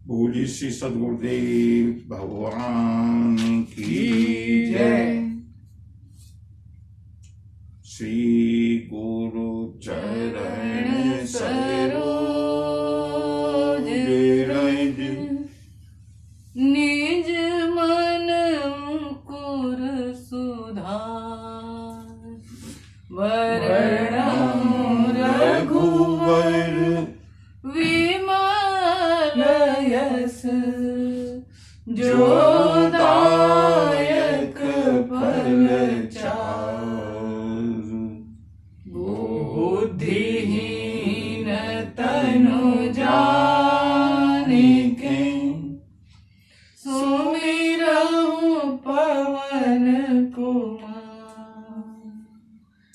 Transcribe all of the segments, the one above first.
बोली श्री सद्गुरुदेव भगवान की जय। श्री गुरु चरण सरोज रज निज मन मुकुर सुधार वरणम रघुवर विमल यस जो दायक फल बुद्धिहीन तनु जानिके सुमिरहु पवन कुमार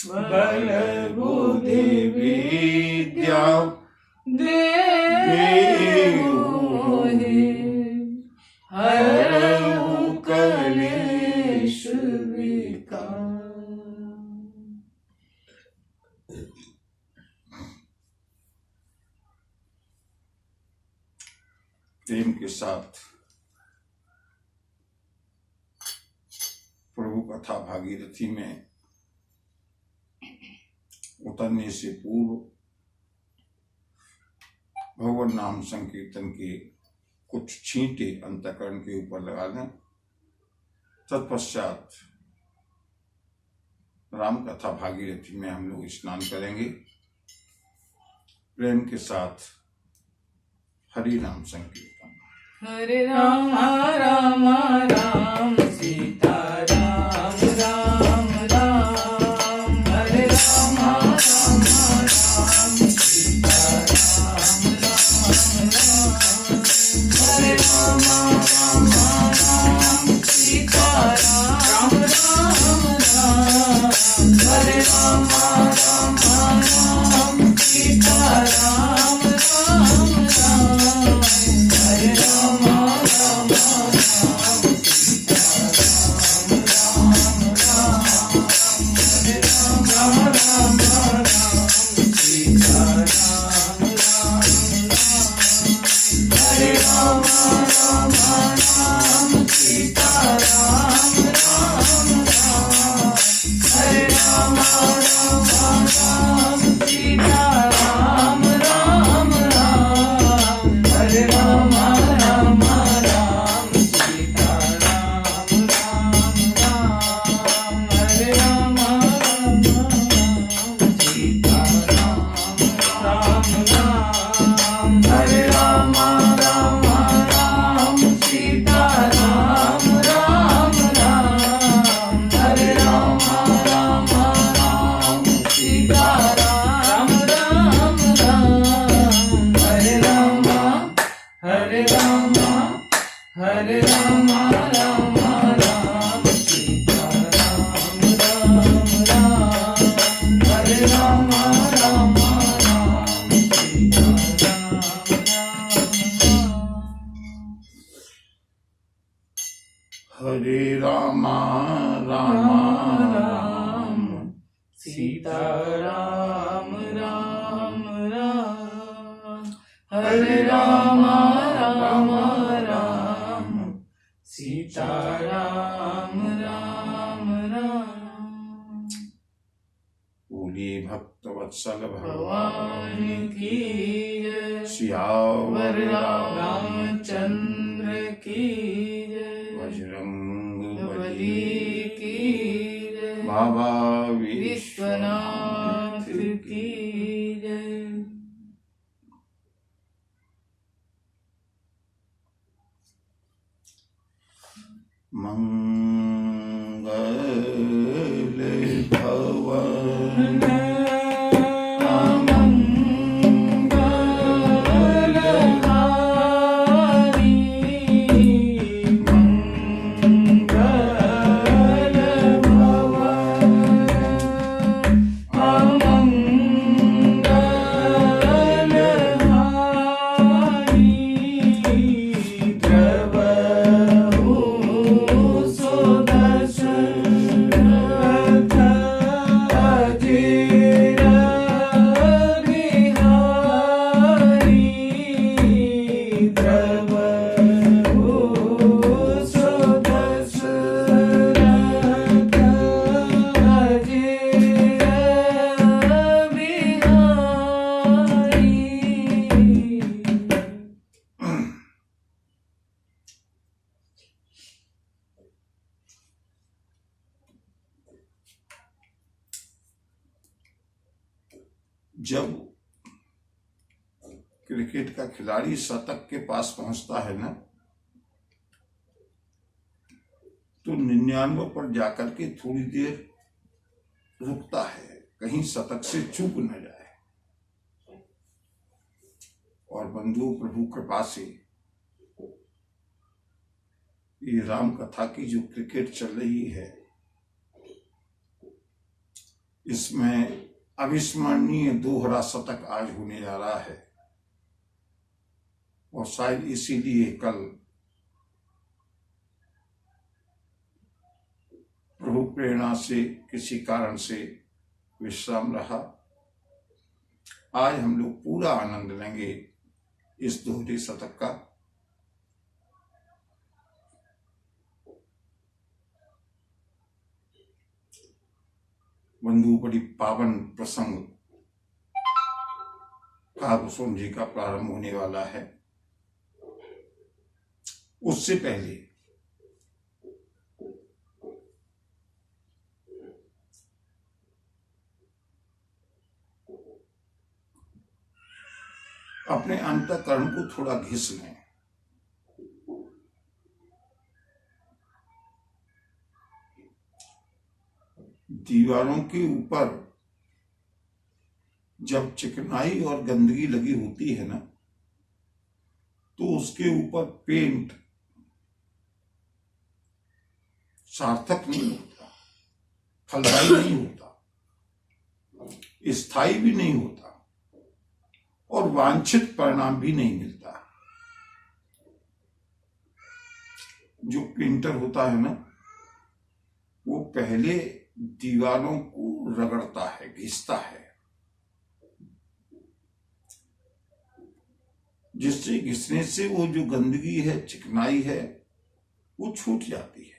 बल बुद्धि विद्या देहु मोहि हरहु कलेश विकार। प्रेम के साथ प्रभु कथा भागीरथी में उतरने से पूर्व भगवान नाम संकीर्तन के कुछ छींटे अंतःकरण के ऊपर लगा दें। तत्पश्चात राम कथा भागीरथी में हम लोग स्नान करेंगे। प्रेम के साथ हरि नाम संकीर्तन। हरे राम राम राम सीता राम राम राम हरे राम राम राम सीता राम राम राम हरे राम राम राम सीता राम राम राम हरे राम राम राम सीता राम राम राम हरे राम राम राम सीता राम राम राम हरे राम राम राम सीता राम राम हरे राम राम राम सीता राम राम हरे राम राम राम सीता राम राम हरे राम राम राम सीता राम राम हरे राम राम सीता राम हरे राम राम सीता राम हरे राम राम सीता राम हरे राम हरे राम हरे राम राम सीता राम हरे राम राम सीता हरे राम राम राम सीता राम राम राम हरे राम राम राम सीता राम राम राम। बोलिए भक्त वत्सल भगवान की जय। सियावर रामचंद्र की जय। बजरंग बली की जय। बाबा विश्वनाथ की जय। मंगल भवन सो जब क्रिकेट का खिलाड़ी शतक के पास पहुंचता है ना, तो 99 पर जाकर के थोड़ी देर रुकता है, कहीं शतक से चूक न जाए। और बंधु, प्रभु कृपा से ये राम कथा की जो क्रिकेट चल रही है, इसमें अविस्मरणीय दोहरा शतक आज होने जा रहा है। और शायद इसीलिए कल प्रभु प्रेरणा से किसी कारण से विश्राम रहा। आज हम लोग पूरा आनंद लेंगे इस दोहरे शतक का। बंधु, बड़ी पावन प्रसंग कागभूषण जी का प्रारंभ होने वाला है। उससे पहले अपने अंतःकरण को थोड़ा घिस लें। दीवारों के ऊपर जब चिकनाई और गंदगी लगी होती है ना, तो उसके ऊपर पेंट सार्थक नहीं होता, फलदायी नहीं होता, स्थायी भी नहीं होता और वांछित परिणाम भी नहीं मिलता। जो पेंटर होता है ना, वो पहले दीवारों को रगड़ता है, घिसता है, जिससे घिसने से वो जो गंदगी है, चिकनाई है, वो छूट जाती है।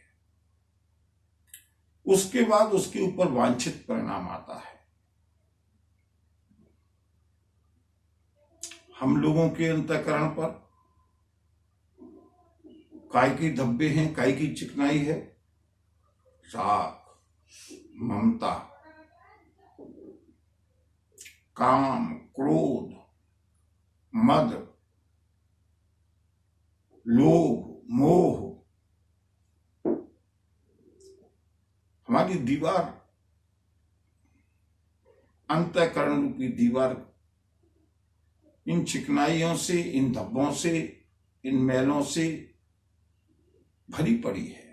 उसके बाद उसके ऊपर वांछित परिणाम आता है। हम लोगों के अंतःकरण पर काय के धब्बे हैं, काय की चिकनाई है, राग, ममता, काम, क्रोध, मद, लोभ, मोह। हमारी दीवार, अंतःकरण रूपी दीवार, इन चिकनाइयों से, इन धब्बों से, इन मैलों से भरी पड़ी है।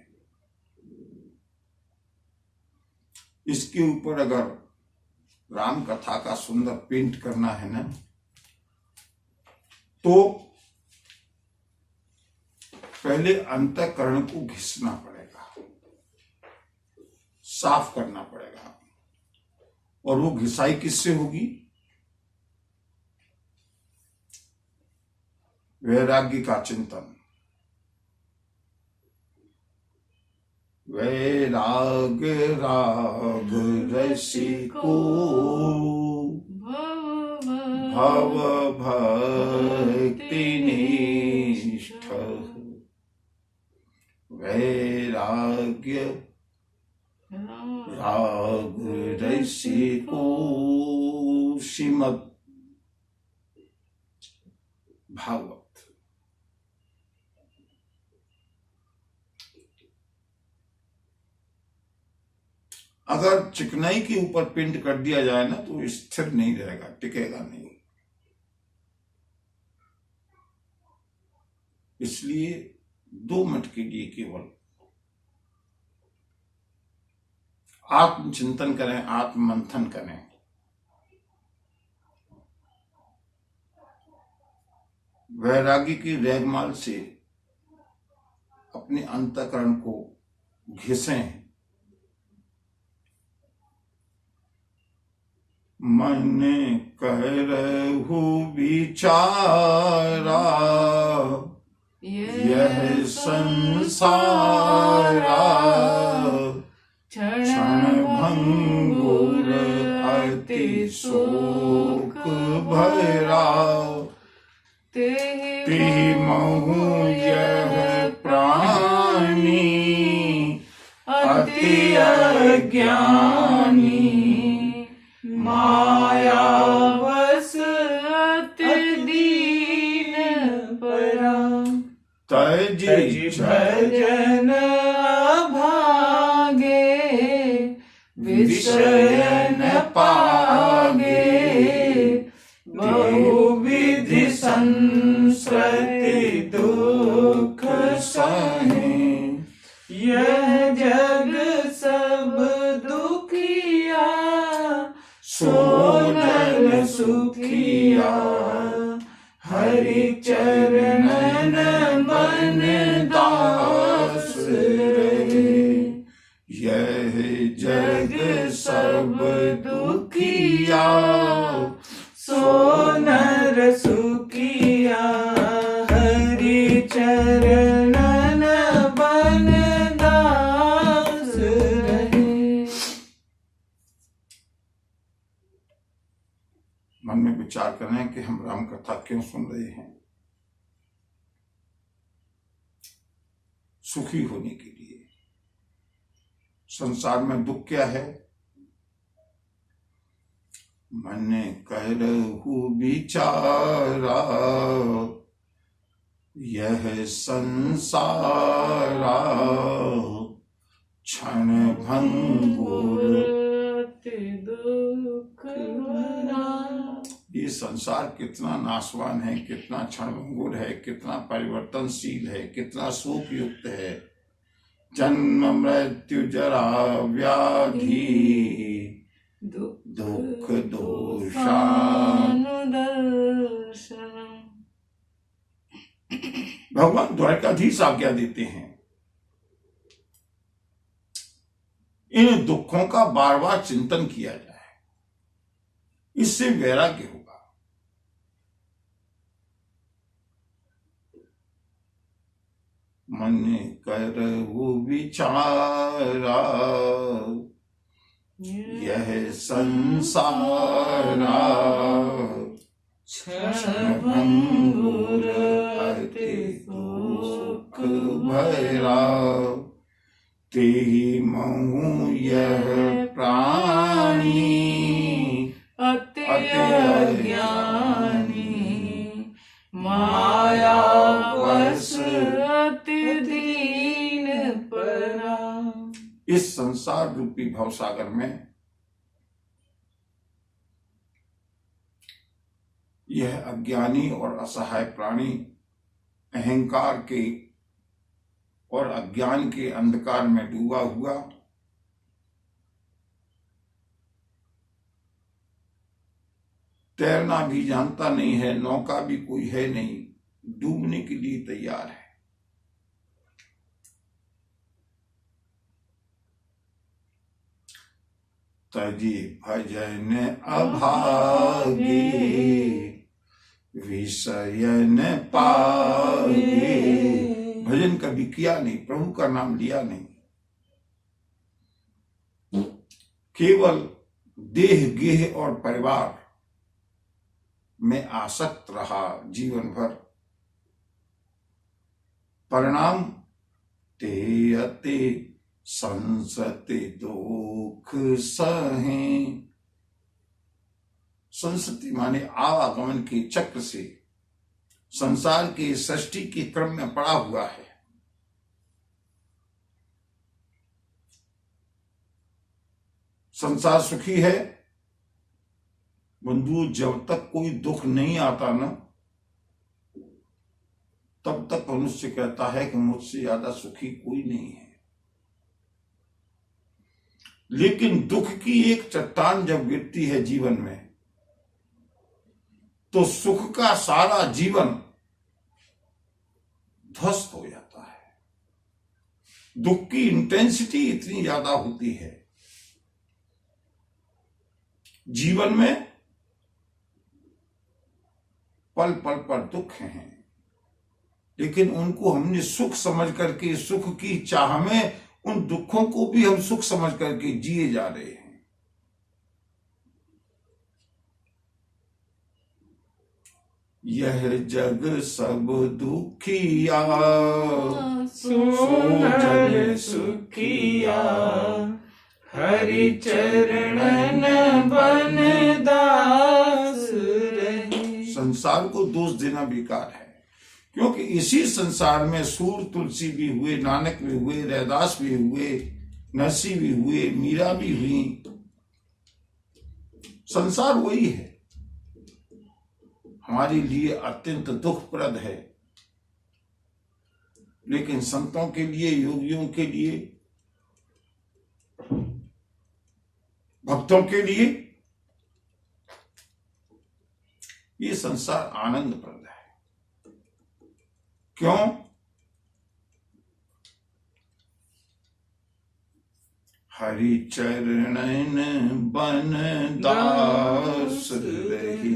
इसके ऊपर अगर राम कथा का सुंदर पेंट करना है ना, तो पहले अंतःकरण को घिसना पड़ेगा, साफ करना पड़ेगा। और वो घिसाई किससे होगी? वैराग्य का चिंतन। वैराग्य राग रसिको भव भक्ति निष्ठ। वैराग्य राग रसिको श्रीमद् भागवत। अगर चिकनाई के ऊपर पेंट कर दिया जाए ना, तो स्थिर नहीं रहेगा, टिकेगा नहीं। इसलिए 2 मिनट के लिए केवल आत्मचिंतन करें, आत्ममंथन करें। वैरागी की रैगमाल से अपने अंतःकरण को घिसें। मैंने कह रहू विचारा यह संसारा, क्षण भंगुर अति शोक भरा। ते महु यह प्राणी अति अज्ञानी, माया परा तजी भजन अभागे विषय न पागे बहुविधि संस्कृति दुख सहे यह जग सब दुखिया सोनल सुखिया हरि चरणन मन दास रहे यह जग सब दुखिया सोनर सुखिया हरि चरणन मन दास रहे। मन में विचार करें कि हम राम कथा क्यों सुन रहे हैं। सुखी होने के लिए। संसार में दुख क्या है? मन करहु विचारा यह संसारा क्षण भंगुर दुख भरा। ये संसार कितना नाशवान है, कितना क्षणभंगुर है, कितना परिवर्तनशील है, कितना शोक युक्त है। जन्म मृत्यु जरा व्याधि दुख दोषानुदर्शन। भगवान द्वारकाधीश आज्ञा देते हैं इन दुखों का बार बार चिंतन किया जाए, इससे वैराग्य होगा। मन करहु विचारा यह संसारा क्षण भंगुर अति दुख भरा तेहि महु यह प्राणी अति अज्ञानी माया वश अति दीन परा। इस संसार रूपी भवसागर में यह अज्ञानी और असहाय प्राणी अहंकार के और अज्ञान के अंधकार में डूबा हुआ तैरना भी जानता नहीं है, नौका भी कोई है नहीं, डूबने के लिए तैयार है। तजी भजन अभागे विषय न पागे। भजन कभी किया नहीं, प्रभु का नाम लिया नहीं, केवल देह गेह और परिवार में आसक्त रहा जीवन भर। परिणाम ते अति संसति दुख सहे। संसति माने आवागमन के चक्र से संसार के सृष्टि के क्रम में पड़ा हुआ है। संसार सुखी है बंधु, जब तक कोई दुख नहीं आता ना, तब तक मनुष्य कहता है कि मुझसे ज्यादा सुखी कोई नहीं है। लेकिन दुख की एक चट्टान जब गिरती है जीवन में, तो सुख का सारा जीवन ध्वस्त हो जाता है। दुख की इंटेंसिटी इतनी ज्यादा होती है जीवन में, पल पल पर दुख हैं, लेकिन उनको हमने सुख समझ करके, सुख की चाह में उन दुखों को भी हम सुख समझ करके जिए जा रहे हैं। यह जग सब दुखिया सोनल सुखिया हरि चरणन बन दास रहे। संसार को दोष देना बेकार है, क्योंकि इसी संसार में सूर तुलसी भी हुए, नानक भी हुए, रैदास भी हुए, नरसी भी हुए, मीरा भी हुई। संसार वही है, हमारे लिए अत्यंत दुखप्रद है, लेकिन संतों के लिए, योगियों के लिए, भक्तों के लिए ये संसार आनंदप्रद है। क्यों? हरि चरणन बन दास रही।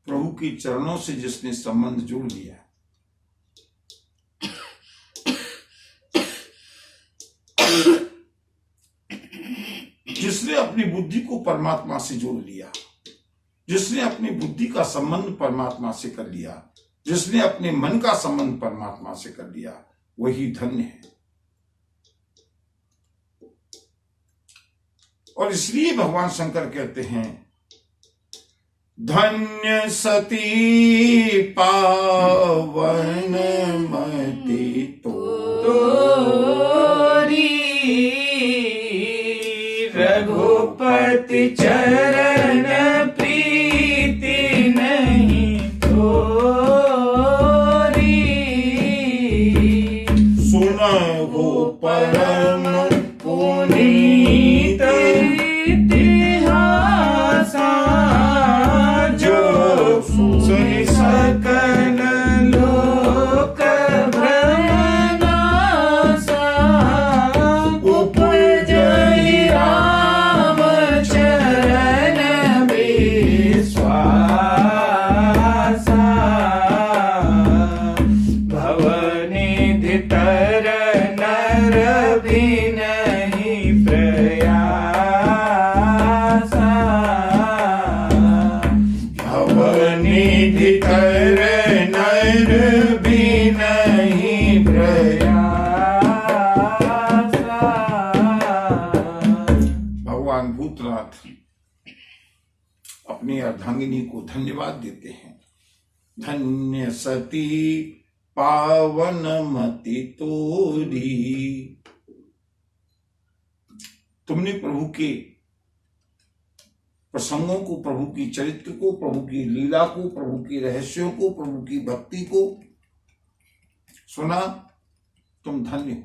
प्रभु की चरणों से जिसने संबंध जोड़ लिया, जिसने अपनी बुद्धि को परमात्मा से जोड़ लिया, जिसने अपनी बुद्धि का संबंध परमात्मा से कर लिया, जिसने अपने मन का संबंध परमात्मा से कर लिया, वही धन्य है। और इसलिए भगवान शंकर कहते हैं, धन्य सती पावन मति तोरी, रघुपति चरण प्रीति नहीं तोरी। सुनहु परम पुनीत इतिहासा, जो सुनि सकल लोक भ्रमनासा। उपजहि राम चरण विश्वासा, भवनिधि तर नर बिनहि प्रयासा। भवनिधि तर नर बिनहि प्रयासा। भगवान भूतनाथ अपनी अर्धांगिनी को धन्यवाद देते हैं। धन्य सती पावन मति तोरी। तुमने प्रभु के प्रसंगों को, प्रभु की चरित्र को, प्रभु की लीला को, प्रभु की रहस्यों को, प्रभु की भक्ति को सुना, तुम धन्य हो।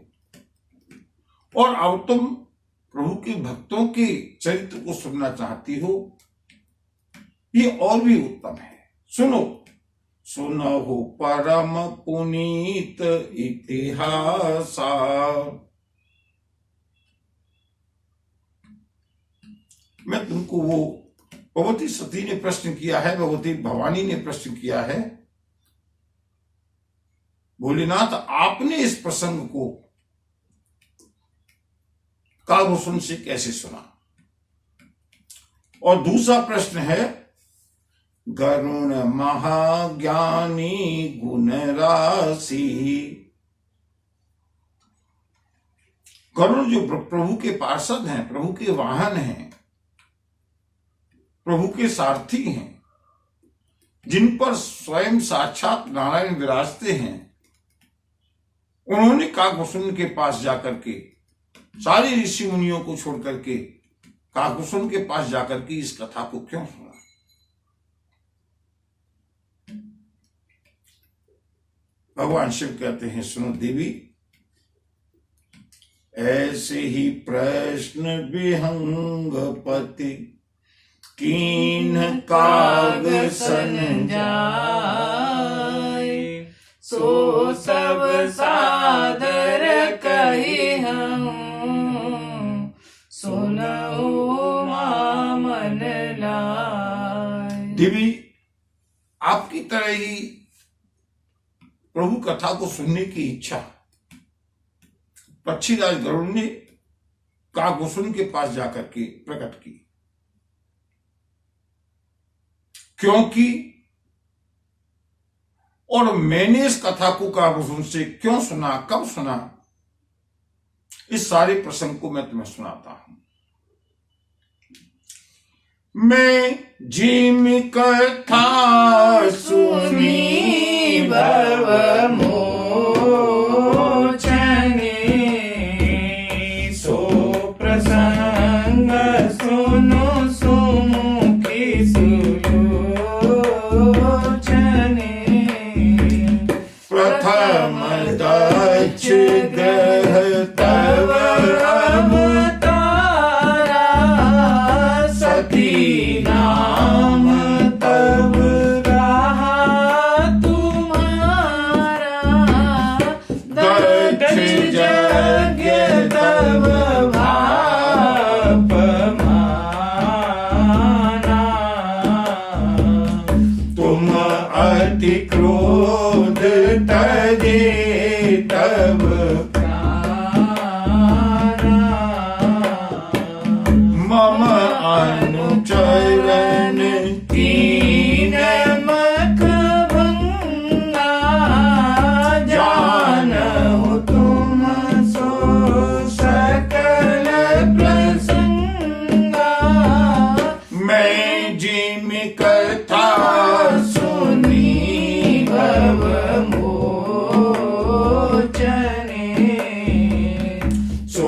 और अब तुम प्रभु के भक्तों के चरित्र को सुनना चाहती हो, ये और भी उत्तम है। सुनो, सुनहु परम पुनीत इतिहासा। मैं तुमको वो भगवती सती ने प्रश्न किया है, भगवती भवानी ने प्रश्न किया है, भोलेनाथ आपने इस प्रसंग को कालभूषण से कैसे सुना? और दूसरा प्रश्न है, गरुण महाज्ञानी गुण राशि। गरुण जो प्रभु के पार्षद हैं, प्रभु के वाहन हैं, प्रभु के सारथी हैं, जिन पर स्वयं साक्षात नारायण विराजते हैं, उन्होंने काकभूषण के पास जाकर के, सारे ऋषि मुनियों को छोड़ करके काकभूषण के पास जाकर के इस कथा को क्यों सुना? भगवान शिव कहते हैं, सुनो देवी, ऐसे ही प्रश्न विहंगपति कीन काग सन जाय। सो सब सादर कही हम, सुनऊ मन लाय। देवी, आपकी तरह ही प्रभु कथा को सुनने की इच्छा पक्षीराज गरुड़ ने काकभूषण के पास जाकर के प्रकट की। क्योंकि और मैंने इस कथा को काकभूषण से क्यों सुना, कब सुना, इस सारे प्रसंग को मैं तुम्हें सुनाता हूं। मैं जिम कथा सुनी भव मोचने सो प्रसंग सुनो सुमुखी सुलोचने प्रथम दक्ष ग्रह तव अवतारा सती नाम तब रहा तुम्हारा दक्ष यज्ञ तब भाप माना तुम अति क्रोध तजे तब मम अनुचरण तीन मख भंगा जानहु तुम सो सकल प्रसंगा मैं जिम कथा सुनी भव मोचने सो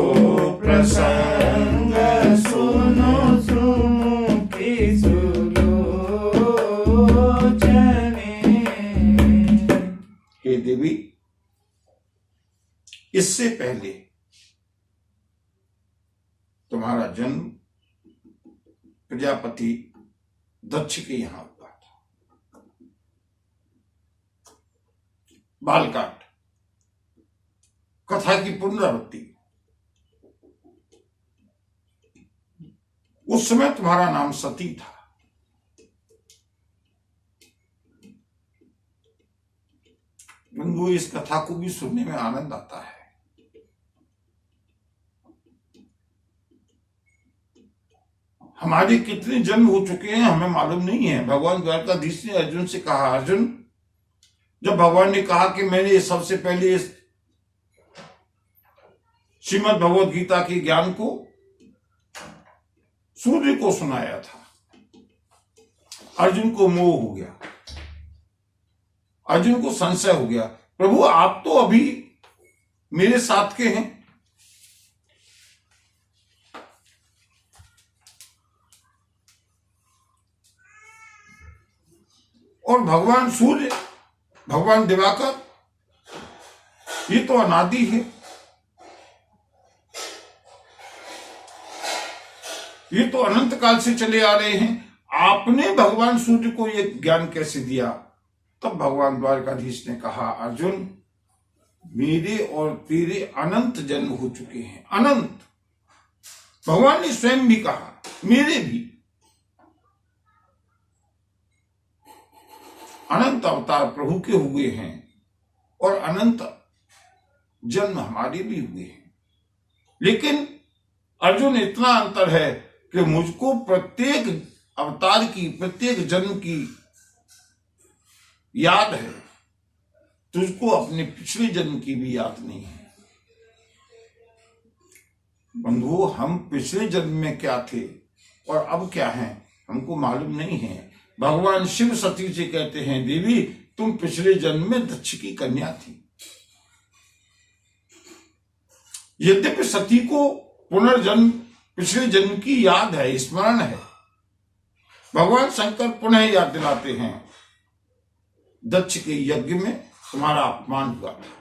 प्रसंग सुनो सुमुखी सुलोचने हे देवी, इससे पहले तुम्हारा जन्म प्रजापति दक्ष के यहां हुआ था। बालकांड कथा की पुनरावृत्ति। उस समय तुम्हारा नाम सती था। बंधु, इस कथा को भी सुनने में आनंद आता है। हमारे कितने जन्म हो चुके हैं हमें मालूम नहीं है। भगवान द्वारकाधीश ने अर्जुन से कहा, अर्जुन, जब भगवान ने कहा कि मैंने सबसे पहले इस श्रीमद् भगवद गीता के ज्ञान को सूर्य को सुनाया था, अर्जुन को मोह हो गया, अर्जुन को संशय हो गया, प्रभु आप तो अभी मेरे साथ के हैं, और भगवान सूर्य, भगवान दिवाकर, ये तो अनादि है, ये तो अनंत काल से चले आ रहे हैं। आपने भगवान सूर्य को ये ज्ञान कैसे दिया? तब भगवान द्वारकाधीश ने कहा, अर्जुन, मेरे और तेरे अनंत जन्म हो चुके हैं, अनंत। भगवान ने स्वयं भी कहा, मेरे भी अनंत अवतार प्रभु के हुए हैं और अनंत जन्म हमारे भी हुए हैं। लेकिन अर्जुन, इतना अंतर है कि मुझको प्रत्येक अवतार की, प्रत्येक जन्म की याद है, तुझको अपने पिछले जन्म की भी याद नहीं है। बंधु, हम पिछले जन्म में क्या थे और अब क्या हैं हमको मालूम नहीं है। भगवान शिव सती से कहते हैं, देवी तुम पिछले जन्म में दक्ष की कन्या थी। यद्यपि सती को पुनर्जन्म, पिछले जन्म की याद है, स्मरण है, भगवान शंकर पुनः याद दिलाते हैं, दक्ष के यज्ञ में तुम्हारा अपमान हुआ था,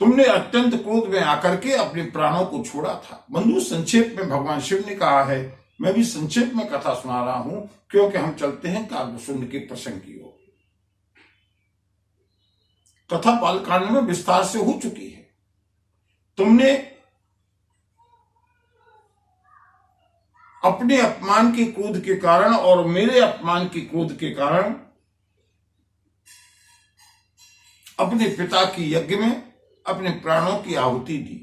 तुमने अत्यंत क्रोध में आकर के अपने प्राणों को छोड़ा था। बंधु, संक्षेप में भगवान शिव ने कहा है, मैं भी संक्षेप में कथा सुना रहा हूं, क्योंकि हम चलते हैं काव्यसुंड के प्रसंग की ओर। कथा बालकांड में विस्तार से हो चुकी है। तुमने अपने अपमान के क्रोध के कारण और मेरे अपमान के क्रोध के कारण अपने पिता की यज्ञ में अपने प्राणों की आहुति दी।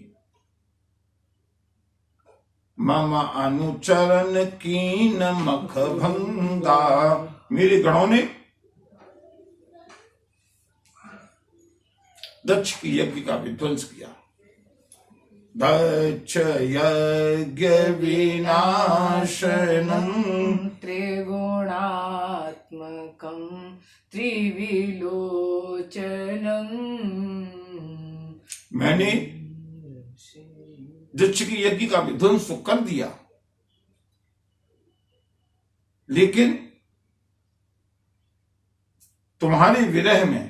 मम अनुचरण कीन मख भंगा, मेरे गणों ने दक्ष की यज्ञ का विध्वंस किया। दक्ष यज्ञ विनाशनम त्रिगुणात्मकं त्रिविलोचनम्। मैंने दक्ष की यज्ञ का विध्वंस तो कर दिया, लेकिन तुम्हारे विरह में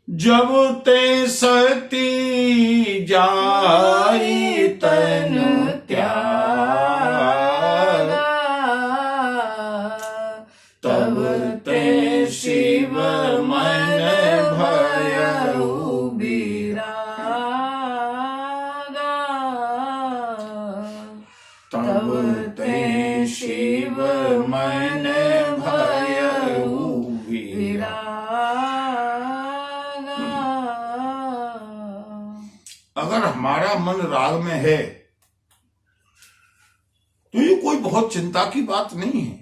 जब ते सती जाई तनु त्यागा, तब ते शिव मन भयउ विरागा। तब ते शिव मन भयउ विरागा। अगर हमारा मन राग में है तो ये कोई बहुत चिंता की बात नहीं है।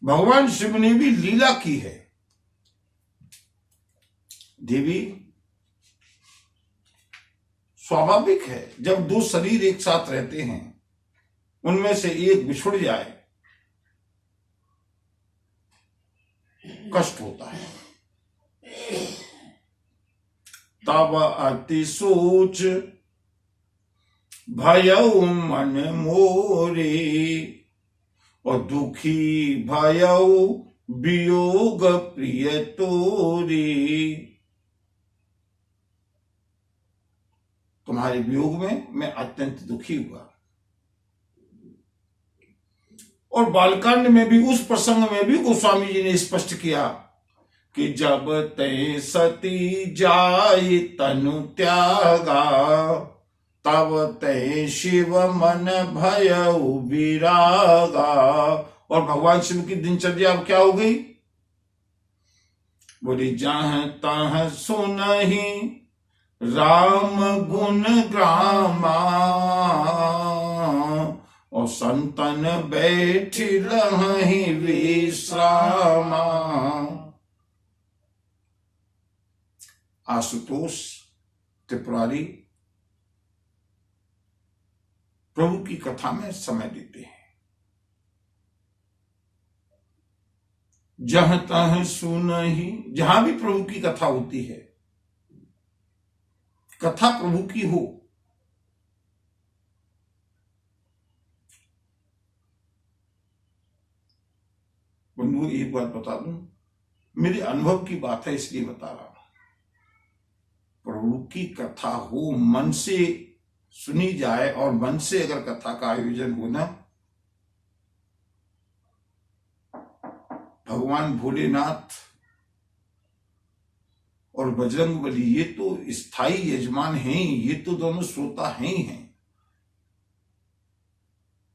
भगवान शिव ने भी लीला की है। देवी, स्वाभाविक है जब दो शरीर एक साथ रहते हैं, उनमें से एक बिछुड़ जाए कष्ट होता है। तब अति सोच भयउ मन मोरे, और दुखी भयउ वियोग प्रिय तोरे। तुम्हारे वियोग में मैं अत्यंत दुखी हुआ। और बालकांड में भी, उस प्रसंग में भी गोस्वामी जी ने स्पष्ट किया कि जब ते सती जाई तनु त्यागा, तब ते शिव मन भयउ विरागा। और भगवान शिव की दिनचर्या अब क्या हो गई? बोली, जहाँ तहाँ सुनहि राम गुण ग्रामा, और संतन बैठ रही विश्रामा। आशुतोष त्रिपुरारी प्रभु की कथा में समय देते हैं। जहां तहां सुनहि, जहां भी प्रभु की कथा होती है, कथा प्रभु की हो, बंधु एक बात बता दूं, मेरे अनुभव की बात है इसलिए बता रहा हूं। प्रभु की कथा हो, मन से सुनी जाए, और मन से अगर कथा का आयोजन हो ना, भगवान भोलेनाथ और बजरंगबली ये तो स्थायी यजमान हैं, ये तो दोनों श्रोता हैं ही हैं।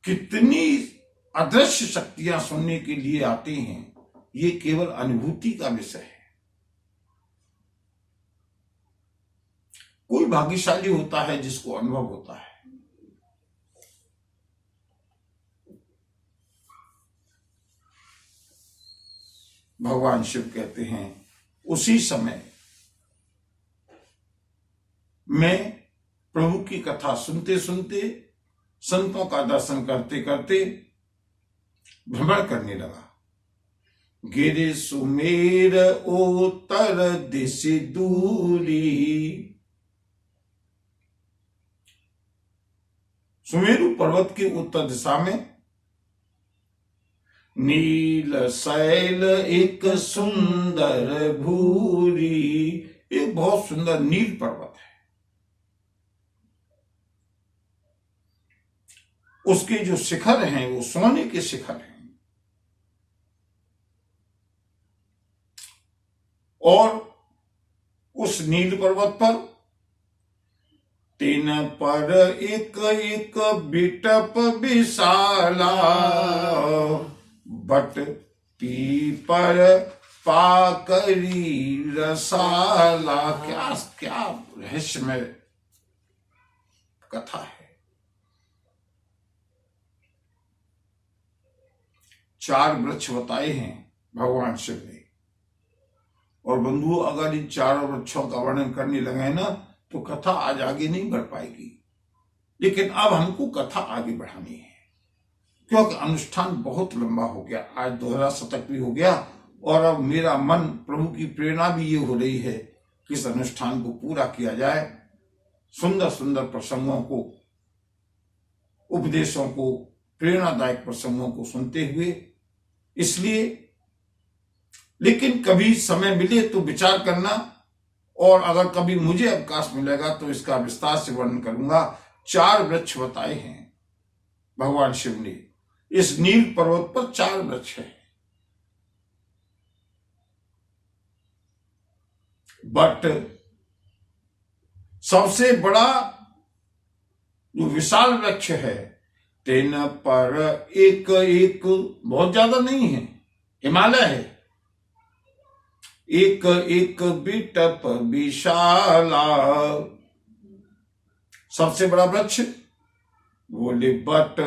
कितनी अदृश्य शक्तियां सुनने के लिए आती हैं, ये केवल अनुभूति का विषय है। कोई भाग्यशाली होता है जिसको अनुभव होता है। भगवान शिव कहते हैं, उसी समय मैं प्रभु की कथा सुनते सुनते, संतों का दर्शन करते करते भ्रमण करने लगा। गिरि सुमेर उत्तर दिश दूरी, सुमेरु पर्वत की उत्तर दिशा में नील शैल एक सुंदर भूरी, एक बहुत सुंदर नील पर्वत है। उसके जो शिखर हैं वो सोने के शिखर हैं, और उस नील पर्वत पर तीन पर एक एक बिटप विशाला, बट पीपर पाकरी रसाला। क्या क्या रहस्यमय कथा है। 4 वृक्ष बताए हैं भगवान शिव ने, और बंधु अगर इन चारों वृक्षों का वर्णन करने लगे ना तो कथा आज आगे नहीं बढ़ पाएगी। लेकिन अब हमको कथा आगे बढ़ानी है, क्योंकि अनुष्ठान बहुत लंबा हो गया, आज दोहरा शतक भी हो गया, और अब मेरा मन, प्रभु की प्रेरणा भी ये हो रही है कि इस अनुष्ठान को पूरा किया जाए, सुंदर सुंदर प्रसंगों को, उपदेशों को, प्रेरणादायक प्रसंगों को सुनते हुए। इसलिए लेकिन कभी समय मिले तो विचार करना, और अगर कभी मुझे अवकाश मिलेगा तो इसका विस्तार से वर्णन करूंगा। 4 वृक्ष बताए हैं भगवान शिव ने। इस नील पर्वत पर 4 वृक्ष है, बट सबसे बड़ा जो विशाल वृक्ष है, तेन पर एक एक, बहुत ज्यादा नहीं है, हिमालय है, एक एक बिटप विशाला। सबसे बड़ा वृक्ष बोले बट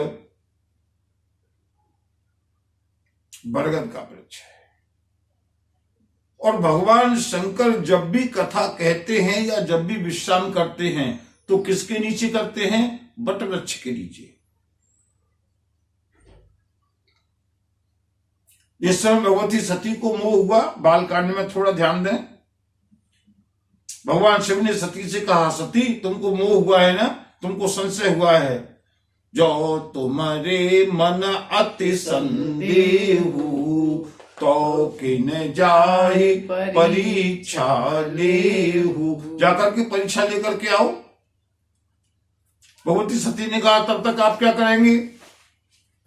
बरगद का वृक्ष है। और भगवान शंकर जब भी कथा कहते हैं या जब भी विश्राम करते हैं तो किसके नीचे करते हैं? बट वृक्ष के नीचे। इस समय भगवती सती को मोह हुआ, बालकांड में थोड़ा ध्यान दें। भगवान शिव ने सती से कहा, सती तुमको मोह हुआ है ना, तुमको संशय हुआ है, जो तुम्हारे मन अति संदेहु तो किन जाए परीक्षा लेहु। जाकर के परीक्षा लेकर के आओ। भगवती सती ने कहा, तब तक आप क्या करेंगे?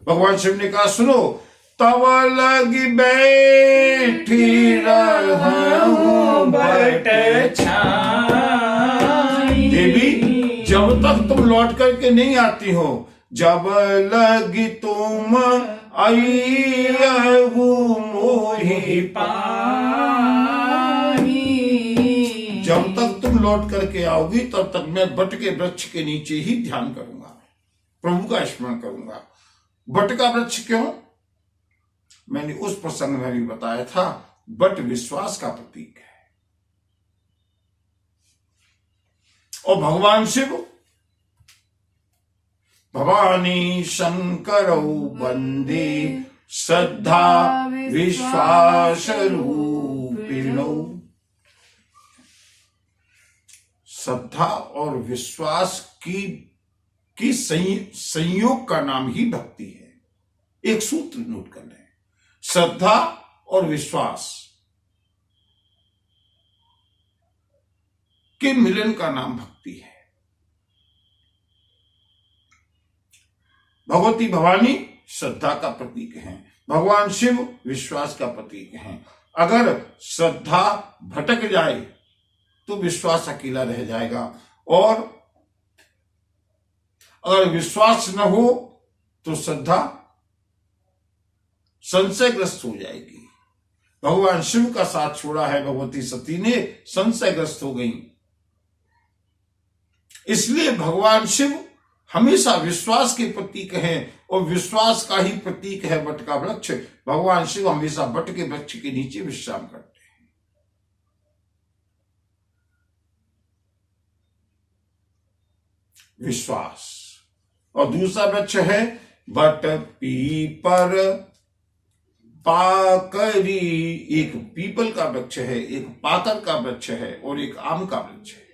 भगवान शिव ने कहा, सुनो, तब लगी बैठी रहूं बट छाई। देवी जब तक तुम लौट करके नहीं आती हो, जब लगी तुम आई मोहि पाई। जब तक तुम लौट करके आओगी तब तक मैं बट के वृक्ष के नीचे ही ध्यान करूंगा, प्रभु का स्मरण करूंगा। बट का वृक्ष क्यों? मैंने उस प्रसंग में भी बताया था, बट विश्वास का प्रतीक है। और भगवान शिव भवानी शंकरौ वंदे श्रद्धा विश्वास रूपिणौ। श्रद्धा और विश्वास की संयोग का नाम ही भक्ति है। एक सूत्र नोट कर लें, श्रद्धा और विश्वास के मिलन का नाम भक्ति है। भगवती भवानी श्रद्धा का प्रतीक है, भगवान शिव विश्वास का प्रतीक है। अगर श्रद्धा भटक जाए तो विश्वास अकेला रह जाएगा, और अगर विश्वास न हो तो श्रद्धा संशयग्रस्त हो जाएगी। भगवान शिव का साथ छोड़ा है भगवती सती ने, संशयग्रस्त हो गई। इसलिए भगवान शिव हमेशा विश्वास के प्रतीक हैं, और विश्वास का ही प्रतीक है बट का वृक्ष। भगवान शिव हमेशा बट के वृक्ष के नीचे विश्राम करते हैं। विश्वास। और दूसरा वृक्ष है बट पीपर पाकरी। एक पीपल का वृक्ष है, एक पाकर का वृक्ष है, और एक आम का वृक्ष है।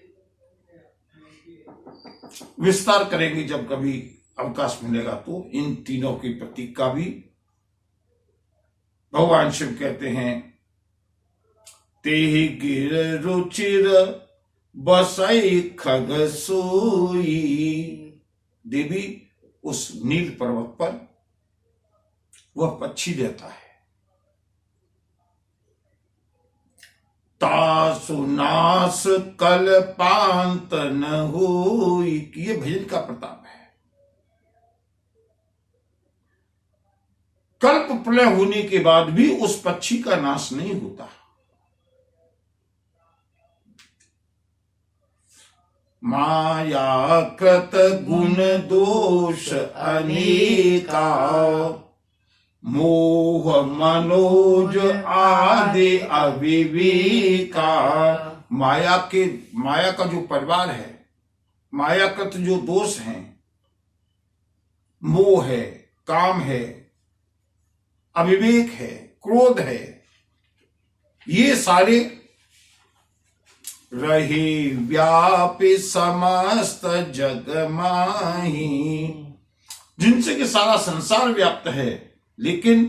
विस्तार करेंगे जब कभी अवकाश मिलेगा तो इन तीनों के प्रतीक का भी। भगवान शिव कहते हैं, तेहि गिर रुचिर बसई खग सोई। देवी उस नील पर्वत पर वह पक्षी रहता है। तासुनास कल्पांत न होई। ये भजन का प्रताप है। कल्प प्रलय होने के बाद भी उस पक्षी का नाश नहीं होता। माया कृत गुण दोष अनेका मोह मनोज आदि अविवेका। माया का जो परिवार है, मायाकृत जो दोष हैं, मोह है, काम है, अविवेक है, क्रोध है, ये सारे रहे व्यापी समस्त जग माही, जिनसे कि सारा संसार व्याप्त है। लेकिन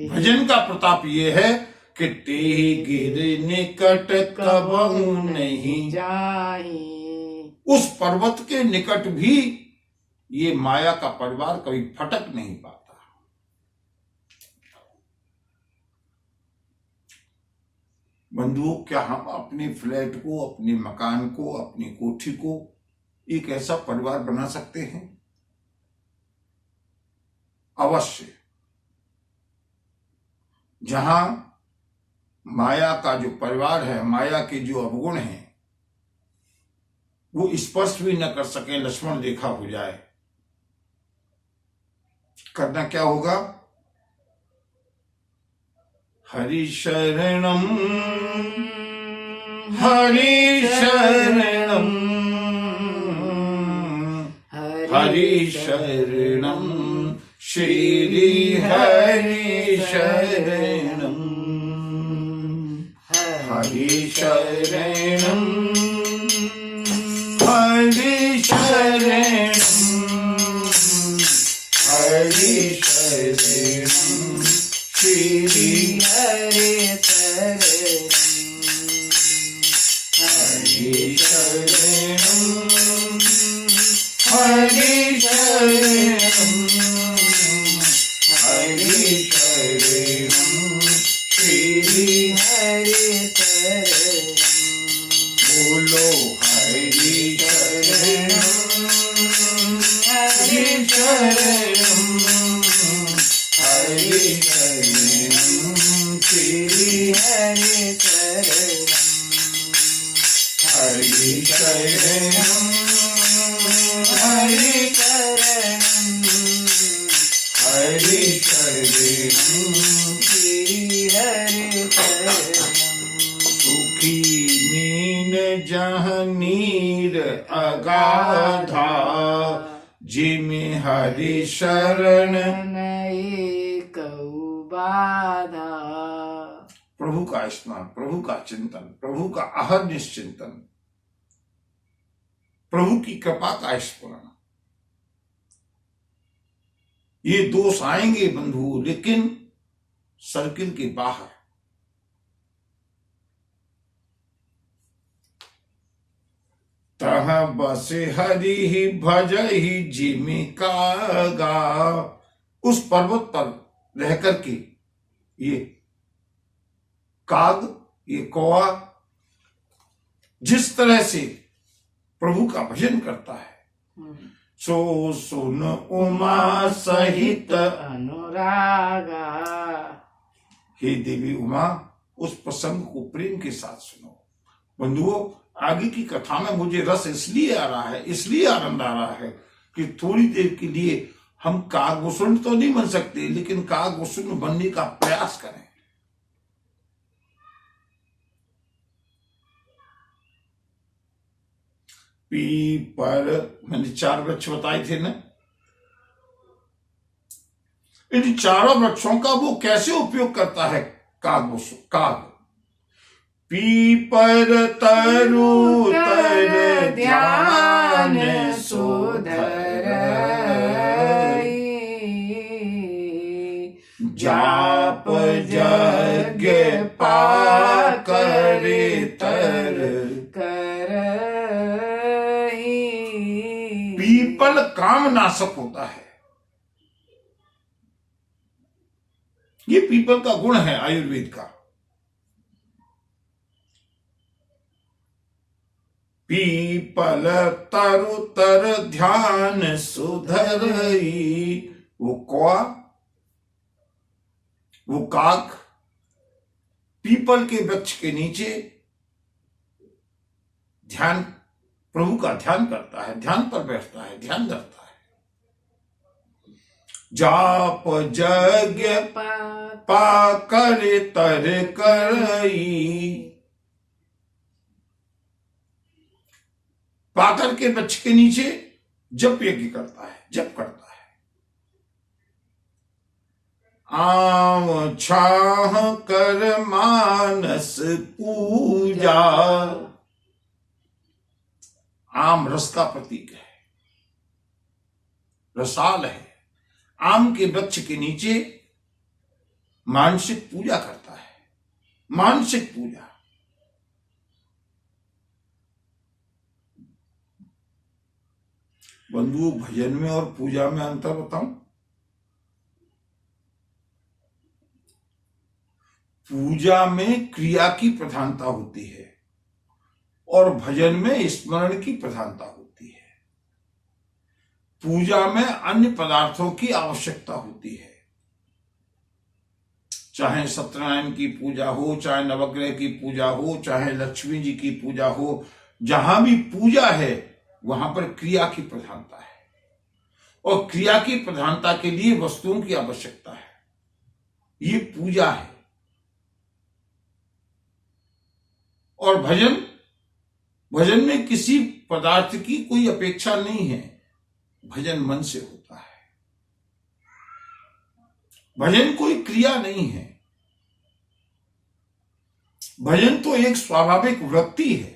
भजन का प्रताप ये है कि ते गिर निकट कबहू नहीं जाही। उस पर्वत के निकट भी ये माया का परिवार कभी फटक नहीं पाता। बंधुओं, क्या हम अपने फ्लैट को, अपने मकान को, अपनी कोठी को एक ऐसा परिवार बना सकते हैं? अवश्य। जहां माया का जो परिवार है, माया के जो अवगुण हैं, वो स्पर्श भी न कर सके, लक्ष्मण रेखा हो जाए। करना क्या होगा? हरि शरणम हरि शरणम हरि शरणम श्री हरि शरणम हरि शरणम हरि शरणम हरि शरणम श्री हरि शरणम हरि शरणम हरि शरणम हरि शरणम श्री हरि शरणम। बोलो हरि शरणम हरि शरणम हरि शरणम श्री हरि शरणम हरि शरणम हरि शरणम हरि शरणम श्री हरि शरणम। सुखी मीन जहाँ नीर अगाधा जिमि हरि शरण। एक बाधा। प्रभु का स्मरण, प्रभु का चिंतन, प्रभु का अहर्निश चिंतन, प्रभु की कृपा का स्मरण। ये दोष आएंगे बंधु, लेकिन सर्किल के बाहर। तह बस हरि ही भज ही जिमि कागा। उस पर्वत पर रह करके ये काग, ये कौआ जिस तरह से प्रभु का भजन करता है, सो सुन उमा सहित अनुरागा। हे देवी उमा, उस प्रसंग को प्रेम के साथ सुनो। बंधुओं, आगे की कथा में मुझे रस इसलिए आ रहा है, इसलिए आनंद आ रहा है कि थोड़ी देर के लिए हम कागभूषण तो नहीं बन सकते, लेकिन कागभूषण बनने का प्रयास करें। पीपर, मैंने 4 वृक्ष बताए थे ना, इन चारों वृक्षों का वो कैसे उपयोग करता है काग? पीपर तरु तर ध्यान सुधर जाप यज्ञ पाकरे तर कर। पीपल काम नाशक होता है। ये पीपल का गुण है आयुर्वेद का। पीपल तरु तर ध्यान सुधरई। वो कौआ, वो काक पीपल के वृक्ष के नीचे ध्यान, प्रभु का ध्यान करता है, ध्यान पर बैठता है, ध्यान धरता है। जाप यज्ञ पाकर तर करई। पाकर के वृक्ष के नीचे जप यज्ञ करता है, जप करता है। आम छाह कर मानस पूजा। आम रस का प्रतीक है, रसाल है। आम के वृक्ष के नीचे मानसिक पूजा करता है, मानसिक पूजा। बंधु, भजन में और पूजा में अंतर बताऊं? पूजा में क्रिया की प्रधानता होती है और भजन में स्मरण की प्रधानता होती है। पूजा में अन्य पदार्थों की आवश्यकता होती है, चाहे सत्यनारायण की पूजा हो, चाहे नवग्रह की पूजा हो, चाहे लक्ष्मी जी की पूजा हो। जहां भी पूजा है वहां पर क्रिया की प्रधानता है और क्रिया की प्रधानता के लिए वस्तुओं की आवश्यकता है। ये पूजा है। और भजन में किसी पदार्थ की कोई अपेक्षा नहीं है। भजन मन से होता है। भजन कोई क्रिया नहीं है। भजन तो एक स्वाभाविक वृत्ति है।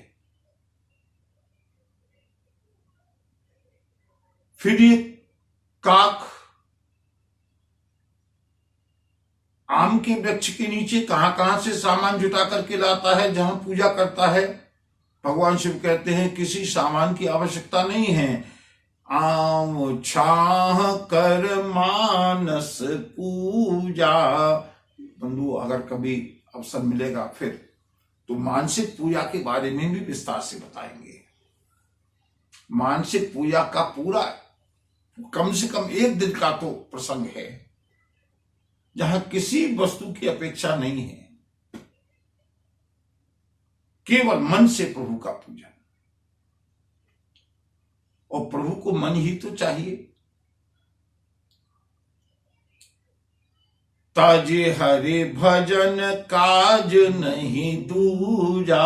फिर ये काक आम के वृक्ष के नीचे कहां से सामान जुटा करके लाता है जहां पूजा करता है। भगवान शिव कहते हैं किसी सामान की आवश्यकता नहीं है। आम छाह कर मानस पूजा। बंधु, अगर कभी अवसर मिलेगा फिर तो मानसिक पूजा के बारे में भी विस्तार से बताएंगे। मानसिक पूजा का पूरा कम से कम एक दिन का तो प्रसंग है जहां किसी वस्तु की अपेक्षा नहीं है, केवल मन से प्रभु का पूजन। और प्रभु को मन ही तो चाहिए। ताजे हरे भजन काज नहीं दूजा।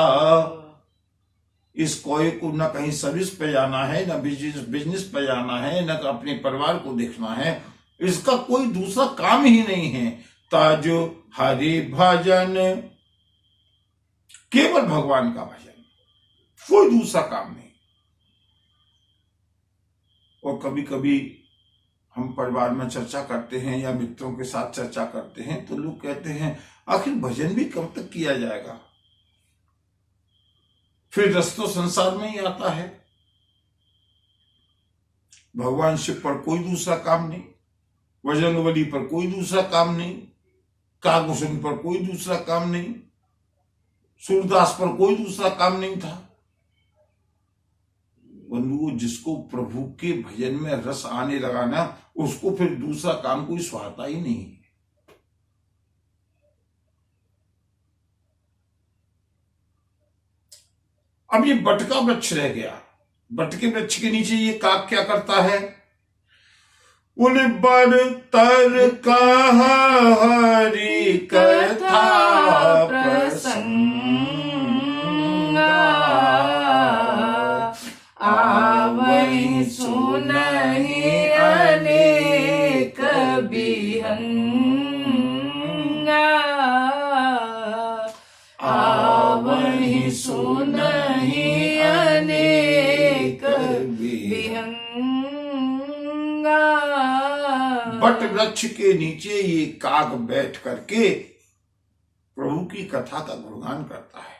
इस कोई को न कहीं सर्विस पे जाना है, न बिजनेस पे जाना है, न अपने परिवार को देखना है। इसका कोई दूसरा काम ही नहीं है। ताजो हरि भजन, केवल भगवान का भजन, कोई दूसरा काम नहीं। और कभी कभी हम परिवार में चर्चा करते हैं या मित्रों के साथ चर्चा करते हैं तो लोग कहते हैं आखिर भजन भी कब तक किया जाएगा। फिर रस तो संसार में ही आता है। भगवान शिव पर कोई दूसरा काम नहीं, बजरंगबली पर कोई दूसरा काम नहीं, कागभूषण पर कोई दूसरा काम नहीं, सूरदास पर कोई दूसरा काम नहीं था। बंधुओं, जिसको प्रभु के भजन में रस आने लगा ना, उसको फिर दूसरा काम कोई सुहाता ही नहीं है। अब ये बट का वृक्ष रह गया। बट के वृक्ष के नीचे ये काक क्या करता है? बोले बरतर कहा हरि कथा प्रसंगा, आवै सुनहि अनेक बिहंगा। आवै सुनहि अनेक बिहंगा। बट वृक्ष के नीचे ये काक बैठ करके प्रभु की कथा का गुणगान करता है,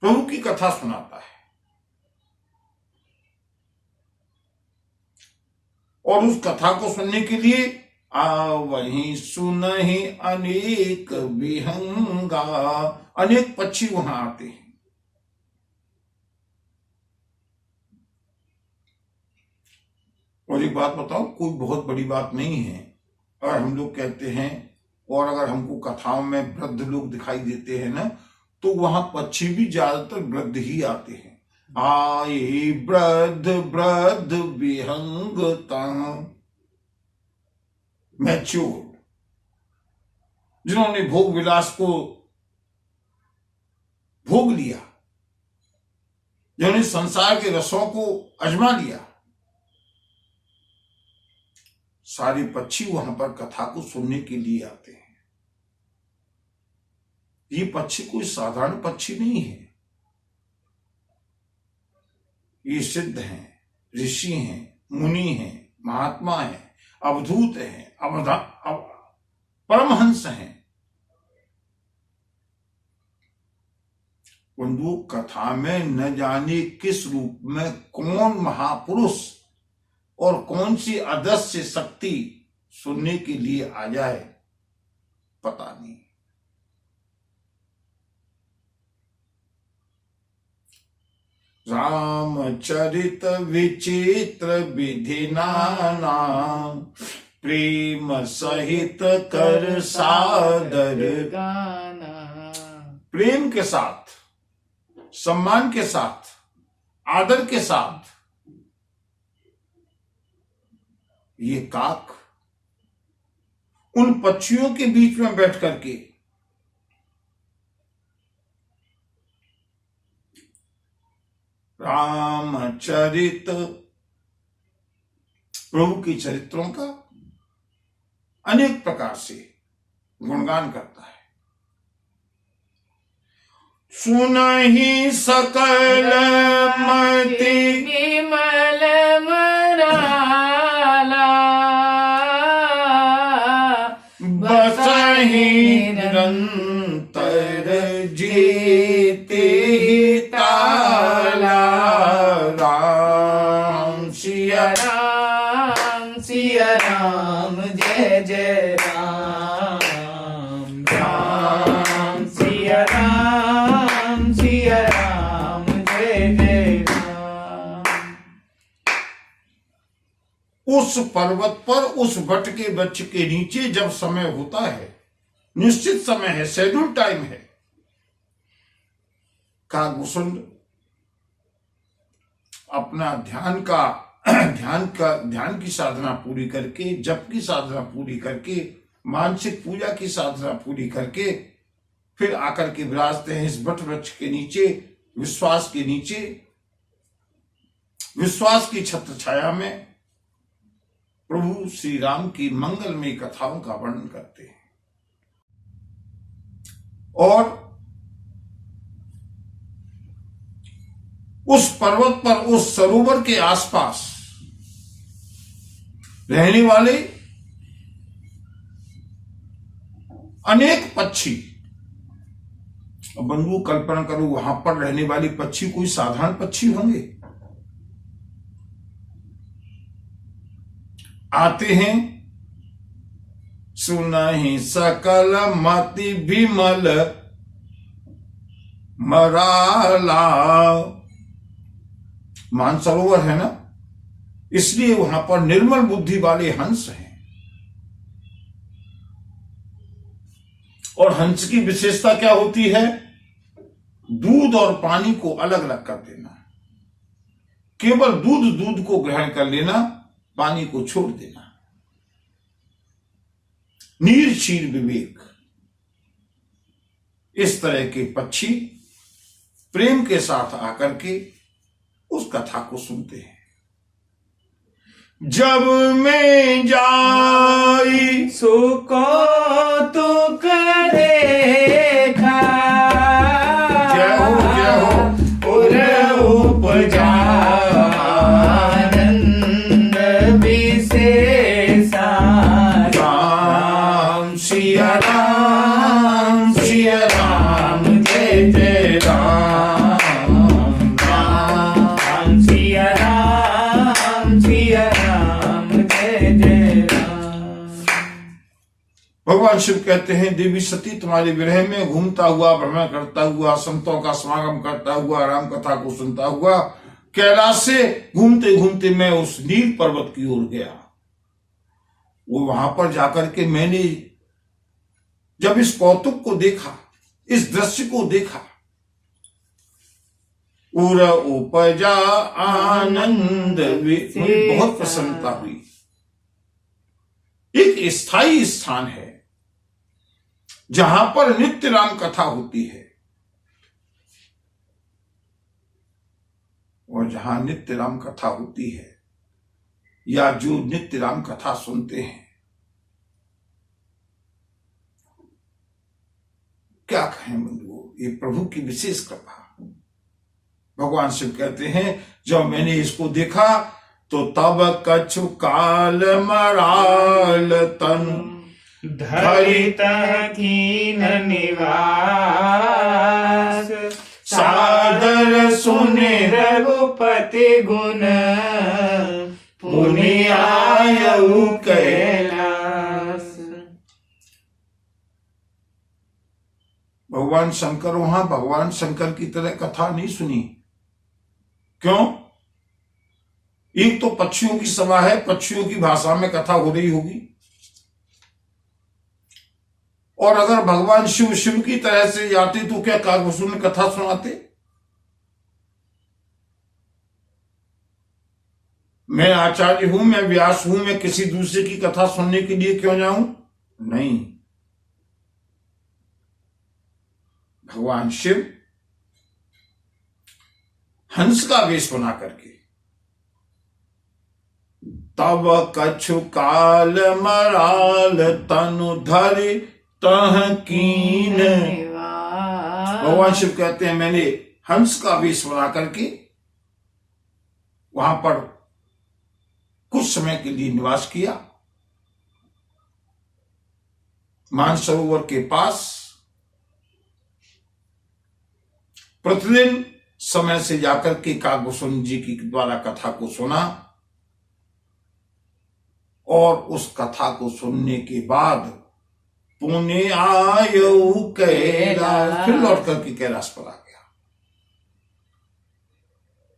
प्रभु की कथा सुनाता है। और उस कथा को सुनने के लिए वहीं सुनहि अनेक विहंगा, अनेक पक्षी वहां आते हैं। और एक बात बताओ, कोई बहुत बड़ी बात नहीं है अगर हम लोग कहते हैं और अगर हमको कथाओं में वृद्ध लोग दिखाई देते हैं ना, तो वहां पक्षी भी ज्यादातर वृद्ध ही आते हैं। आई वृद्ध वृद्ध विहंगता, मैच्योर, जिन्होंने भोग विलास को भोग लिया, जिन्होंने संसार के रसों को अजमा लिया, सारे पक्षी वहां पर कथा को सुनने के लिए आते हैं। ये पक्षी कोई साधारण पक्षी नहीं है, ये सिद्ध हैं, ऋषि हैं, मुनि हैं, महात्मा हैं, अवधूत हैं, परमहंस हैं। बंधु, कथा में न जाने किस रूप में कौन महापुरुष और कौन सी अदृश्य शक्ति सुनने के लिए आ जाए, पता नहीं। रामचरित विचित्र विधि नाना, प्रेम सहित कर सादर गाना। प्रेम के साथ, सम्मान के साथ, आदर के साथ ये काक उन पक्षियों के बीच में बैठ करके रामचरित, प्रभु के चरित्रों का अनेक प्रकार से गुणगान करता है। सुनहि सकल मति विमल मराला, बसहि निरंतर जीते ही ताला। राम सिया राम सिया राम, जय जय राम। राम सिया राम, सिया राम, जय जय राम। उस पर्वत पर, उस वट के वृक्ष के नीचे जब समय होता है, निश्चित समय है, शेड्यूल टाइम है, काकभूषुंड अपना ध्यान की साधना पूरी करके, जप की साधना पूरी करके, मानसिक पूजा की साधना पूरी करके फिर आकर के विराजते हैं इस वट वृक्ष के नीचे, विश्वास के नीचे, विश्वास की छत्र छाया में प्रभु श्री राम की मंगलमय कथाओं का वर्णन करते हैं। और उस पर्वत पर, उस सरोवर के आसपास रहने वाले अनेक पक्षी, बंधु कल्पना करो, वहां पर रहने वाले पक्षी कोई साधारण पक्षी होंगे? आते हैं, सुनहि सकल मति विमल मराला। मानसरोवर है ना, इसलिए वहां पर निर्मल बुद्धि वाले हंस हैं। और हंस की विशेषता क्या होती है? दूध और पानी को अलग अलग कर देना, केवल दूध को ग्रहण कर लेना, पानी को छोड़ देना। नीर क्षीर विवेक, इस तरह के पक्षी प्रेम के साथ आकर के उस कथा को सुनते हैं। जब मैं जाई सो कौतुक देखा, जय हो उर उपजा आनंद विशेषा। राम सिया राम सिया राम, जय जय राम। राम सिया राम, सिया राम, जय जय राम। भगवान शिव कहते हैं, देवी सती तुम्हारे विरह में घूमता हुआ, भ्रमण करता हुआ, संतों का समागम करता हुआ, राम कथा को सुनता हुआ, कैलाश से घूमते घूमते मैं उस नील पर्वत की ओर गया। वो वहां पर जाकर के मैंने जब इस कौतुक को देखा, इस दृश्य को देखा, उर उपजा आनंद मुझे बहुत प्रसन्नता हुई। एक स्थायी स्थान है जहां पर नित्य राम कथा होती है, और जहां नित्य राम कथा होती है या जो नित्य राम कथा सुनते हैं, क्या कहें बंधुओं, ये प्रभु की विशेष कृपा। भगवान शिव कहते हैं, जब मैंने इसको देखा तो तब कछु काल मराल तनु धरित कीन निवास, सादर सुने रघुपति गुण, पुनि आयऊ कैलास। भगवान शंकर वहां भगवान शंकर की तरह कथा नहीं सुनी। क्यों? एक तो पक्षियों की सभा है, पक्षियों की भाषा में कथा हो रही होगी, और अगर भगवान शिव शिव की तरह से जाते तो क्या काकभूषण में कथा सुनाते? मैं आचार्य हूं, मैं व्यास हूं, मैं किसी दूसरे की कथा सुनने के लिए क्यों जाऊं? नहीं, भगवान शिव हंस का वेश बना करके तब कछु काल मराल तनु धरि तह कीन। भगवान शिव कहते हैं, मैंने हंस का वेश बना करके वहां पर कुछ समय के लिए निवास किया। मानसरोवर के पास प्रतिदिन समय से जाकर के काकभूषण जी की द्वारा कथा को सुना, और उस कथा को सुनने के बाद पुणे आयऊ कैलास, फिर लौट करके कैलाश पर आ गया।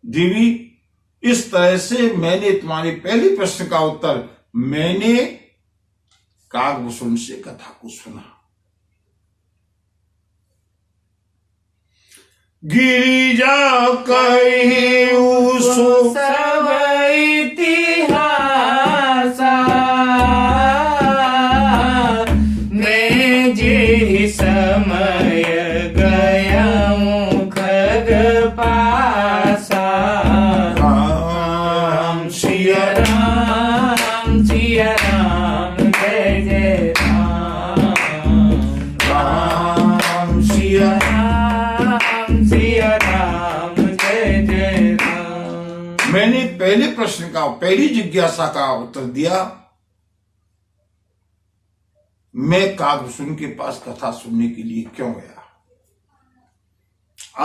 देवी, इस तरह से मैंने तुम्हारे पहले प्रश्न का उत्तर, मैंने काकभूषण से कथा को सुना। गिरिजा कही सब इतिहास, मैं जे समय गया खग पासा। राम सिया राम सिया राम, जय जय राम। राम सिया सिया राम, जय जय राम। मैंने पहले प्रश्न का, पहली जिज्ञासा का उत्तर दिया। मैं काकभूषण के पास कथा सुनने के लिए क्यों गया?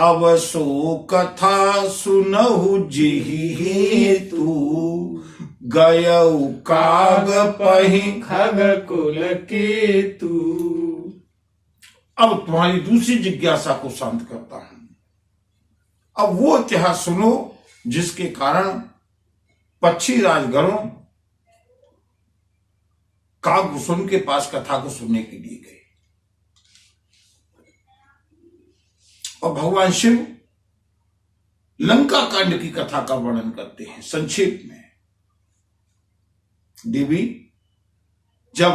अब सो कथा सुनहु जेहि हेतु, गयऊ काग पहि खग कुल केतु। अब तुम्हारी दूसरी जिज्ञासा को शांत करता हूं। अब वो इतिहास सुनो जिसके कारण पक्षी राजगणों काकभूषण के पास कथा को सुनने के लिए गए, और भगवान शिव लंका कांड की कथा का वर्णन करते हैं संक्षेप में। देवी, जब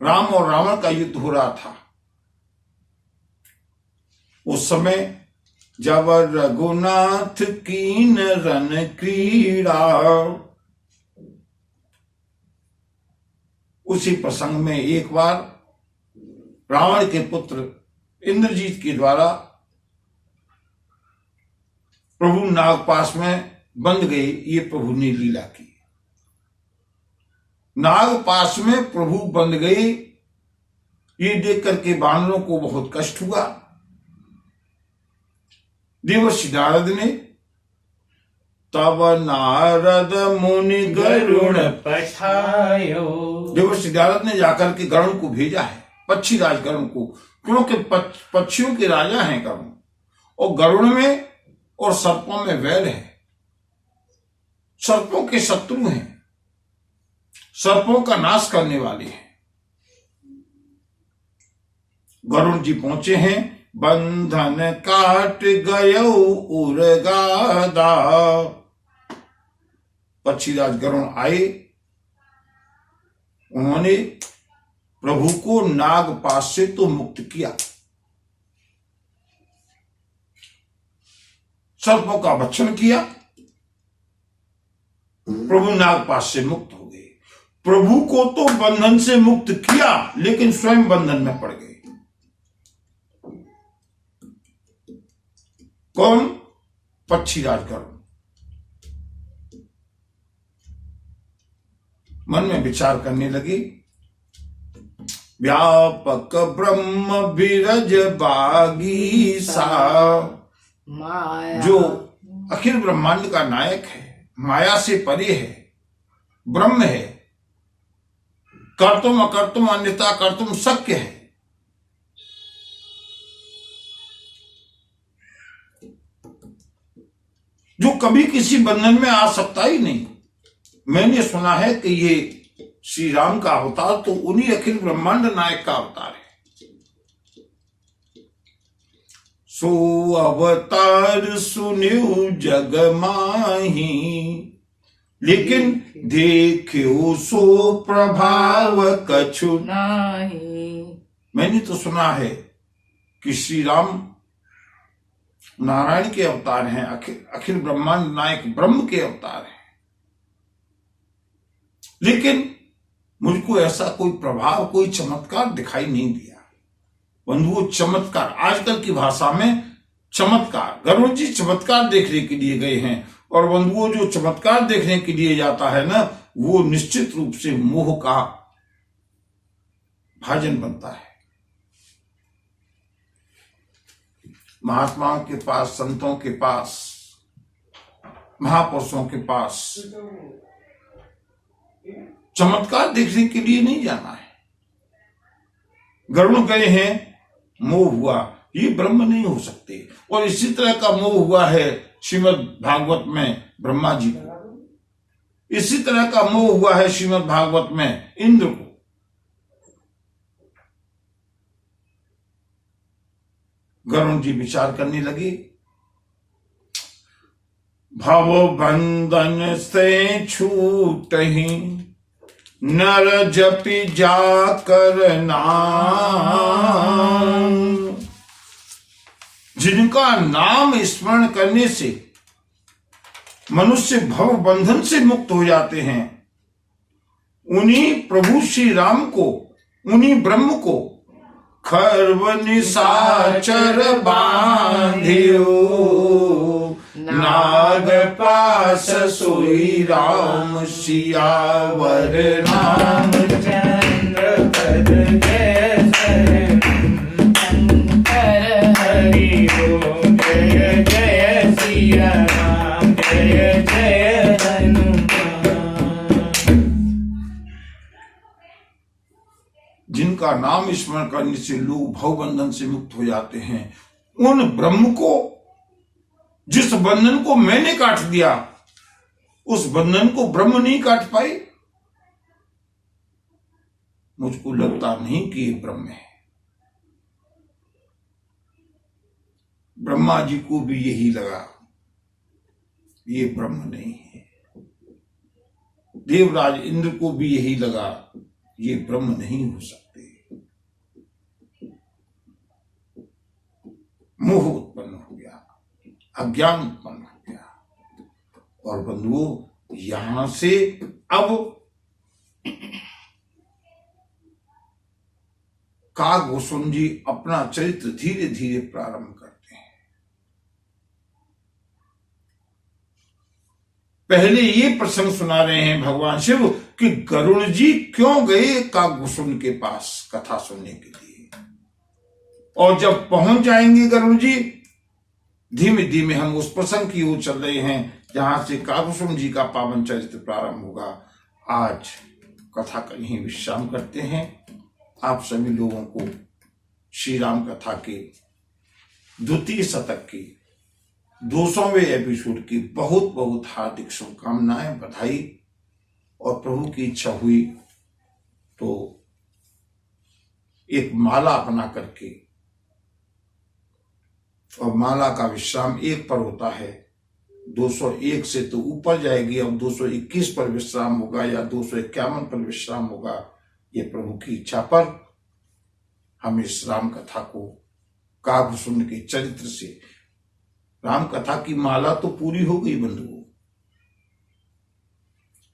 राम और रावण का युद्ध हो रहा था, उस समय जब रघुनाथ कीन रन क्रीड़ा, उसी प्रसंग में एक बार रावण के पुत्र इंद्रजीत के द्वारा प्रभु नागपाश में बंद गए। ये प्रभु ने लीला की। नागपाश में प्रभु बंद गए, ये देख करके वानरों को बहुत कष्ट हुआ। देवर्षि नारद ने, तब नारद मुनि गरुण पठायो। देवर्षि नारद ने जाकर के गरुण को भेजा है, पक्षी राज गरुण को, क्योंकि पक्षियों के राजा हैं गरुण, और गरुण में और सर्पों में वैर है। सर्पों के शत्रु हैं, सर्पों का नाश करने वाले हैं। गरुण जी पहुंचे हैं, बंधन काट गयो उर्गादा। पक्षीराज गरुण आए, उन्होंने प्रभु को नागपाश से तो मुक्त किया, सर्पों का भक्षण किया, प्रभु नागपाश से मुक्त हो गए। प्रभु को तो बंधन से मुक्त किया, लेकिन स्वयं बंधन में पड़ गए। कौन? पक्षीराज गरुण। मन में विचार करने लगी, व्यापक ब्रह्म विरज बागी सा, जो अखिल ब्रह्मांड का नायक है, माया से परे है, ब्रह्म है, कर्तुम अकर्तुम अन्यथा कर्तुम शक्य है, जो कभी किसी बंधन में आ सकता ही नहीं। मैंने सुना है कि ये श्री राम का अवतार तो उन्हीं अखिल ब्रह्मांड नायक का अवतार है। सो अवतार सुनियो जग माही, लेकिन देखियो सो प्रभाव कछु नाही। मैंने तो सुना है कि श्री राम नारायण के अवतार हैं, अखिल ब्रह्मांड नायक ब्रह्म के अवतार हैं, लेकिन मुझको ऐसा कोई प्रभाव, कोई चमत्कार दिखाई नहीं दिया। बंधुओं, चमत्कार आजकल की भाषा में चमत्कार, गरुड़ जी चमत्कार देखने के लिए गए हैं, और बंधुओं जो चमत्कार देखने के लिए जाता है ना, वो निश्चित रूप से मोह का भाजन बनता है। महात्माओं के पास, संतों के पास, महापुरुषों के पास चमत्कार देखने के लिए नहीं जाना है। गरुड़ गए हैं, मोह हुआ, ये ब्रह्म नहीं हो सकते। और इसी तरह का मोह हुआ है श्रीमद् भागवत में ब्रह्मा जी को, इसी तरह का मोह हुआ है श्रीमद् भागवत में इंद्र को। गरुड़ जी विचार करने लगे, भव बंधन से छूट ही नर जपि जाकर नाम। जिनका नाम स्मरण करने से मनुष्य भव बंधन से मुक्त हो जाते हैं, उन्हीं प्रभु श्री राम को, उन्हीं ब्रह्म को खर्व निशाचर बांधियो, नाग पास सोई राम सियावर रामचंद्र पद जय शंकर हरि बोल, जय जय सिया राम, जय जय हनुमान। जिनका नाम स्मरण करने से लोग भवबंधन से मुक्त हो जाते हैं, उन ब्रह्म को, जिस बंधन को मैंने काट दिया, उस बंधन को ब्रह्म नहीं काट पाई। मुझको लगता नहीं कि ये ब्रह्म है। ब्रह्मा जी को भी यही लगा, ये ब्रह्म नहीं है। देवराज इंद्र को भी यही लगा, ये ब्रह्म नहीं हो सकते। मोह उत्पन्न हो गया, अज्ञान उत्पन्न हो गया। और बंधुओं, यहां से अब काकभूषण जी अपना चरित्र धीरे धीरे प्रारंभ करते हैं। पहले ये प्रसंग सुना रहे हैं भगवान शिव कि गरुड़ जी क्यों गए काकभूषण के पास कथा सुनने के लिए। और जब पहुंच जाएंगे गरुड़ जी, धीमे धीमे हम उस प्रसंग की ओर चल रहे हैं जहां से काकभूषण जी का पावन चरित्र प्रारंभ होगा। आज कथा का यहीं विश्राम करते हैं। आप सभी लोगों को श्री राम कथा के द्वितीय शतक की 200वें एपिसोड की बहुत बहुत हार्दिक शुभकामनाएं, बधाई। और प्रभु की इच्छा हुई तो एक माला बना करके और माला का विश्राम 1 पर होता है। 201 से तो ऊपर जाएगी, अब 221 पर विश्राम होगा या 251 पर विश्राम होगा। ये प्रभु की इच्छा पर हम इस राम कथा को काकभूषुंड के चरित्र से, राम कथा की माला तो पूरी हो गई बंधुओं।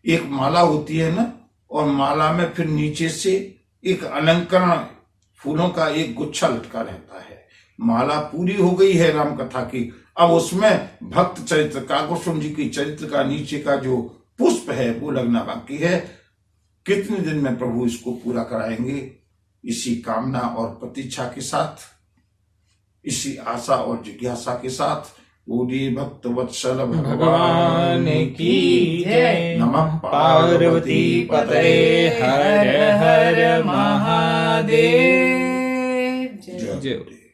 एक माला होती है ना, और माला में फिर नीचे से एक अलंकरण फूलों का एक गुच्छा लटका रहता है। माला पूरी हो गई है राम कथा की, अब उसमें भक्त चरित्र काकभूषुंड जी की चरित्र का नीचे का जो पुष्प है वो लगना बाकी है। कितने दिन में प्रभु इसको पूरा कराएंगे, इसी कामना और प्रतीक्षा के साथ, इसी आशा और जिज्ञासा के साथ पूरी भक्त वत्सल भगवान की जय। नमः पार्वती पतये हर हर महादेव। जय। जय।